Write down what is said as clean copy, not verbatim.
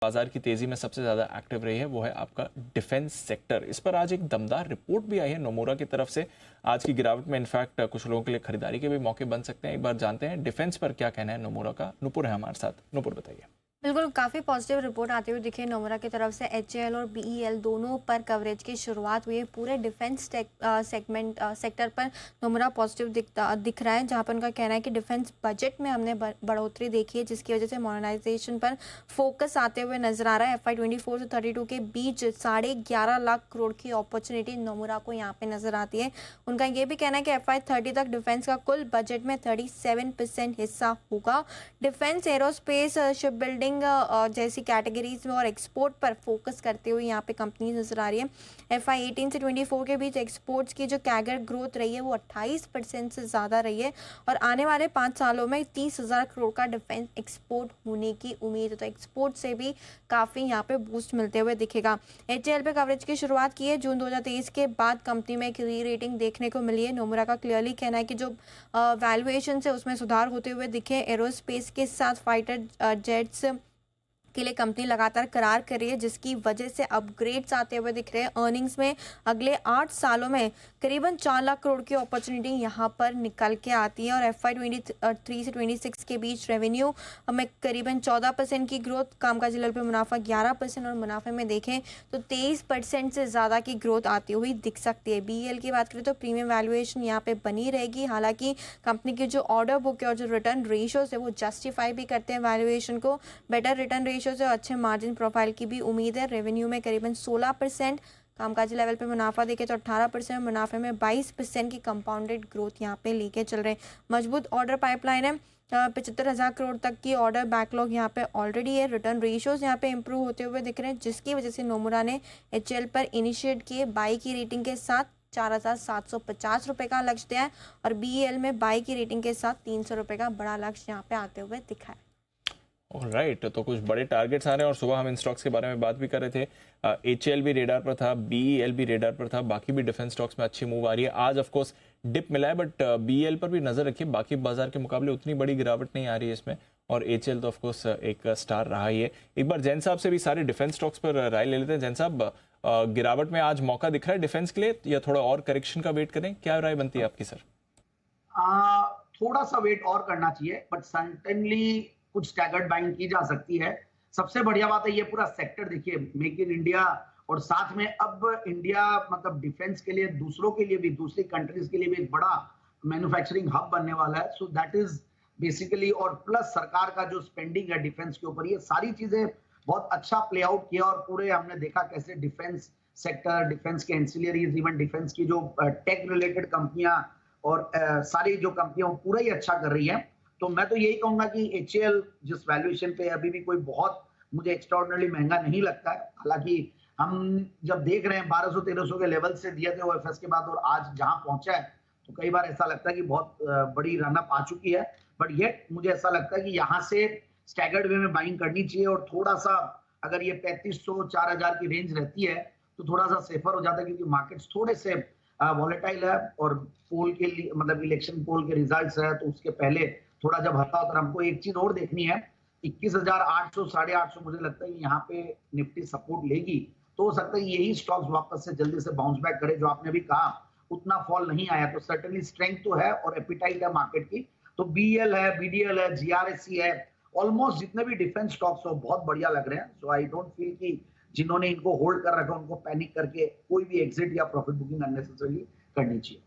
बाजार की तेजी में सबसे ज़्यादा एक्टिव रही है वो है आपका डिफेंस सेक्टर। इस पर आज एक दमदार रिपोर्ट भी आई है नोमुरा की तरफ से। आज की गिरावट में इनफैक्ट कुछ लोगों के लिए खरीदारी के भी मौके बन सकते हैं। एक बार जानते हैं डिफेंस पर क्या कहना है नोमुरा का। नुपुर है हमारे साथ। नुपुर बताइए। बिल्कुल, काफ़ी पॉजिटिव रिपोर्ट आती हुई दिखी है नोमुरा की तरफ से। एचएएल और बीईएल दोनों पर कवरेज की शुरुआत हुई है। पूरे डिफेंस सेक्टर पर नोमुरा पॉजिटिव दिख रहा है, जहां पर उनका कहना है कि डिफेंस बजट में हमने बढ़ोतरी देखी है, जिसकी वजह से मॉडर्नाइजेशन पर फोकस आते हुए नजर आ रहा है। FY24 से 32 के बीच 11.5 लाख करोड़ की अपॉर्चुनिटी नोमुरा को यहाँ पे नजर आती है। उनका ये भी कहना है कि FY30 तक डिफेंस का कुल बजट में 37% हिस्सा होगा। डिफेंस, एरोस्पेस, शिप बिल्डिंग जैसी कैटेगरीज में और एक्सपोर्ट पर फोकस करते हुए यहाँ पे कंपनी नजर आ रही है। FY18 से 24 के बीच एक्सपोर्ट्स की जो कैगर ग्रोथ रही है वो 28% से ज़्यादा रही है और आने वाले 5 सालों में 30,000 करोड़ का डिफेंस एक्सपोर्ट होने की उम्मीद है। तो एक्सपोर्ट से भी काफ़ी यहाँ पे बूस्ट मिलते हुए दिखेगा। एचएएल पे कवरेज की शुरुआत की है। जून 2023 के बाद कंपनी में एक री रेटिंग देखने को मिली है। नोमुरा का क्लियरली कहना है कि जो वैल्यूएशन है उसमें सुधार होते हुए दिखे। एरोस्पेस के साथ फाइटर जेट्स के लिए कंपनी लगातार करार कर रही है, जिसकी वजह से अपग्रेड्स आते हुए दिख रहे हैं। अर्निंग्स में अगले 8 सालों में करीबन 4 लाख करोड़ की अपॉर्चुनिटी यहां पर निकल के आती है और FY23 से 26 के बीच रेवेन्यू में करीबन 14% की ग्रोथ, कामकाजी लेवल पे मुनाफा 11% और मुनाफे में देखें तो 23% से ज़्यादा की ग्रोथ आती हुई दिख सकती है। बीईएल की बात करें तो प्रीमियम वैल्यूएशन यहाँ पे बनी रहेगी। हालांकि कंपनी की जो ऑर्डर बुक है और जो रिटर्न रेशियोज है वो जस्टिफाई भी करते हैं वैल्यूएशन को। बेटर रिटर्न रेशियो से अच्छे मार्जिन प्रोफाइल की भी उम्मीद है। रेवेन्यू में करीबन 16%, कामकाजी लेवल पे मुनाफा देखे तो 18%, मुनाफे में 22% की कंपाउंडेड ग्रोथ यहाँ पे लेके चल रहे हैं। मजबूत ऑर्डर पाइपलाइन है। 75,000 करोड़ तक की ऑर्डर बैकलॉग यहाँ पे ऑलरेडी है। रिटर्न रेशियोज यहाँ पे इंप्रूव होते हुए दिख रहे हैं, जिसकी वजह से नोमुरा ने एचएएल पर इनिशिएट किए बाई की रेटिंग के साथ 4,750 रुपये का लक्ष्य दिया है और बीईएल में बाई की रेटिंग के साथ 300 रुपये का बड़ा लक्ष्य यहाँ पे आते हुए दिखा है। राइट, तो कुछ बड़े टारगेट्स आ रहे हैं और सुबह हम इन स्टॉक्स के बारे में बात भी कर रहे थे। एचएएल भी रेडार पर था, बीईएल भी रेडार पर था, बाकी भी डिफेंस स्टॉक्स में अच्छी मूव आ रही है। आज ऑफ कोर्स डिप मिला है, बट बीईएल पर भी नजर रखिए। बाकी बाजार के मुकाबले उतनी बड़ी गिरावट नहीं आ रही है इसमें और एचएएल तो ऑफ कोर्स एक स्टार रहा ही है। एक बार जैन साहब से भी सारे डिफेंस स्टॉक्स पर राय ले लेते हैं। जैन साहब, गिरावट में आज मौका दिख रहा है डिफेंस के लिए या थोड़ा और करेक्शन का वेट करें? क्या राय बनती है आपकी सर? थोड़ा सा वेट और करना चाहिए, बट सर्टेनली कुछ स्टैगर्ड बाइंग की जा सकती है। सबसे बढ़िया बात है ये पूरा सेक्टर देखिए, मेक इन इंडिया और साथ में अब इंडिया मतलब डिफेंस के लिए दूसरों के लिए भी, दूसरी कंट्रीज के लिए भी एक बड़ा मैन्युफैक्चरिंग हब बनने वाला है। सो दैट इज बेसिकली, और प्लस सरकार का जो स्पेंडिंग है डिफेंस के ऊपर, ये सारी चीजें बहुत अच्छा प्ले आउट किया और पूरे हमने देखा कैसे डिफेंस सेक्टर, डिफेंस के एंसिलरीज, इवन डिफेंस की जो टेक रिलेटेड कंपनियां और सारी जो कंपनियां पूरा ही अच्छा कर रही हैं। तो मैं तो यही कहूंगा कि एचएएल जिस वैल्यूएशन पे अभी भी कोई बहुत मुझे एक्स्ट्राऑर्डिनरी महंगा नहीं लगता है। हालांकि हम जब देख रहे हैं 1200-1300 के लेवल से दिए थे ओएफएस के बाद और आज जहां पहुंचा है, तो कई बार ऐसा लगता है कि बहुत बड़ी रनअप आ चुकी है। बट ये मुझे ऐसा लगता है कि यहाँ से स्टैगर्ड वे में बाइंग करनी चाहिए और थोड़ा सा अगर ये 3500-4000 की रेंज रहती है तो थोड़ा सा सेफर हो जाता है, क्योंकि मार्केट्स थोड़े से वॉलेटाइल है और पोल के लिए मतलब इलेक्शन पोल के रिजल्ट्स है, तो उसके पहले थोड़ा जब हल्का होता है। हमको एक चीज और देखनी है, 21,800 850 मुझे लगता है यहाँ पे निफ्टी सपोर्ट लेगी। तो हो सकता है यही स्टॉक्स वापस से जल्दी से बाउंस बैक करे। जो आपने भी कहा उतना फॉल नहीं आया, तो सर्टेनली स्ट्रेंथ तो है और एपिटाइट है मार्केट की। तो बीएल है, बीडीएल है, जीआरएससी है, ऑलमोस्ट जितने भी डिफेंस स्टॉक्स हो बहुत बढ़िया लग रहे हैं। सो आई डोंट फील कि जिन्होंने इनको होल्ड कर रखा उनको पैनिक करके कोई भी एग्जिट या प्रॉफिट बुकिंग अननेसेसरली करनी चाहिए।